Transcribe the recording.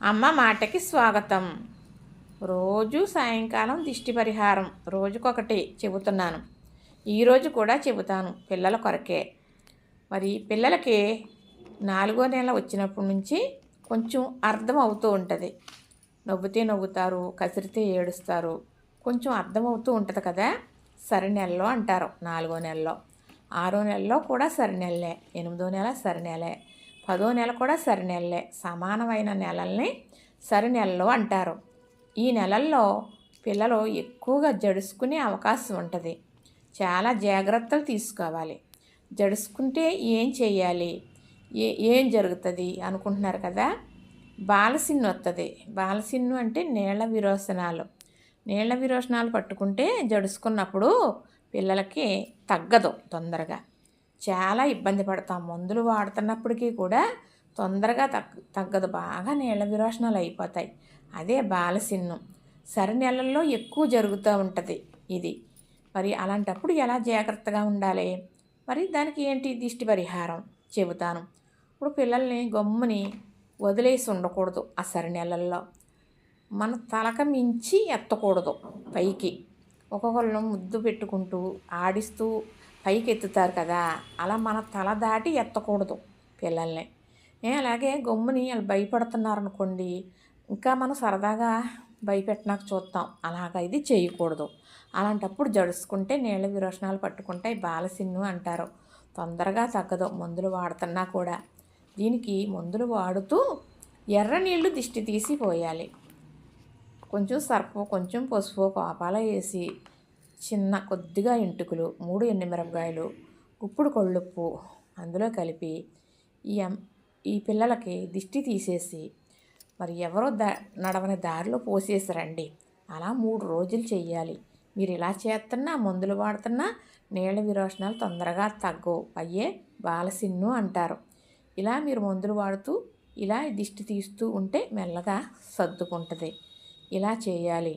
అమ్మ మాటకి స్వాగతం. రోజు సాయంకాలం దిష్టి పరిహారం రోజుకొకటి చెబుతున్నాను. ఈరోజు కూడా చెబుతాను పిల్లల కొరకే. మరి పిల్లలకి 4వ నెల వచ్చినప్పటి నుంచి కొంచెం అర్థం అవుతూ ఉంటుంది. నవ్వుతే నవ్వుతారు, కసిరితే ఏడుస్తారు. కొంచెం అర్థమవుతూ ఉంటుంది కదా. సరి నెలలో అంటారు 4వ నెలలో. 6వ నెలలో కూడా సరి నెలలే, 8వ నెల సరి నెలే, 10వ నెల కూడా సరి నెలలే. సమానమైన నెలల్ని సరి నెలలు అంటారు. ఈ నెలల్లో పిల్లలు ఎక్కువగా జడుసుకునే అవకాశం ఉంటుంది. చాలా జాగ్రత్తలు తీసుకోవాలి. జడుసుకుంటే ఏం చేయాలి, ఏం జరుగుతుంది అనుకుంటున్నారు కదా. బాలసిన్ను వస్తుంది. బాలసిన్ను అంటే నీళ్ల విరోచనాలు. నీళ్ల విరోచనాలు పట్టుకుంటే జడుసుకున్నప్పుడు పిల్లలకి తగ్గదు తొందరగా. చాలా ఇబ్బంది పడతాం. మందులు వాడుతున్నప్పటికీ కూడా తొందరగా తగ్గదు. బాగా నీళ్ల విరోచనాలు అయిపోతాయి. అదే బాలసిన్ను. సరి నెలల్లో ఎక్కువ జరుగుతూ ఉంటుంది ఇది. మరి అలాంటప్పుడు ఎలా జాగ్రత్తగా ఉండాలి? మరి దానికి ఏంటి దిష్టి పరిహారం చెబుతాను. ఇప్పుడు పిల్లల్ని గమ్ముని వదిలేసి ఉండకూడదు. ఆ సరి నెలల్లో మన తలక మించి ఎత్తకూడదు పైకి. ఒక్కొక్కళ్ళు ముద్దు పెట్టుకుంటూ ఆడిస్తూ పైకి ఎత్తుతారు కదా, అలా మన తల దాటి ఎత్తకూడదు పిల్లల్ని. అలాగే గమ్ముని వాళ్ళు భయపడుతున్నారు అనుకోండి, ఇంకా మనం సరదాగా భయపెట్టినాక చూస్తాం. అలాగ ఇది చేయకూడదు. అలాంటప్పుడు జడుసుకుంటే నీళ్ళ విరోచనాలు పట్టుకుంటాయి. బాలసిన్ను అంటారు. తొందరగా తగ్గదు మందులు వాడుతున్నా కూడా. దీనికి మందులు వాడుతూ ఎర్ర నీళ్లు దిష్టి తీసి పోయాలి. కొంచెం సర్పు, కొంచెం పసుపు కోపాల వేసి చిన్న కొద్దిగా ఎంటుకలు, 3 ఎండుమిరపకాయలు, గుప్పుడు కొళ్ళుప్పు అందులో కలిపి ఈ పిల్లలకి దిష్టి తీసేసి మరి ఎవరో నడవని దారిలో పోసేసారండి. అలా 3 రోజులు చెయ్యాలి. మీరు ఇలా చేస్తున్నా, మందులు వాడుతున్నా నీళ్ళ విరోచనాలు తొందరగా తగ్గవు. అయ్యే బాలసిన్ను అంటారు. ఇలా మీరు మందులు వాడుతూ ఇలా దిష్టి తీస్తూ ఉంటే మెల్లగా సర్దుకుంటుంది. ఇలా చేయాలి.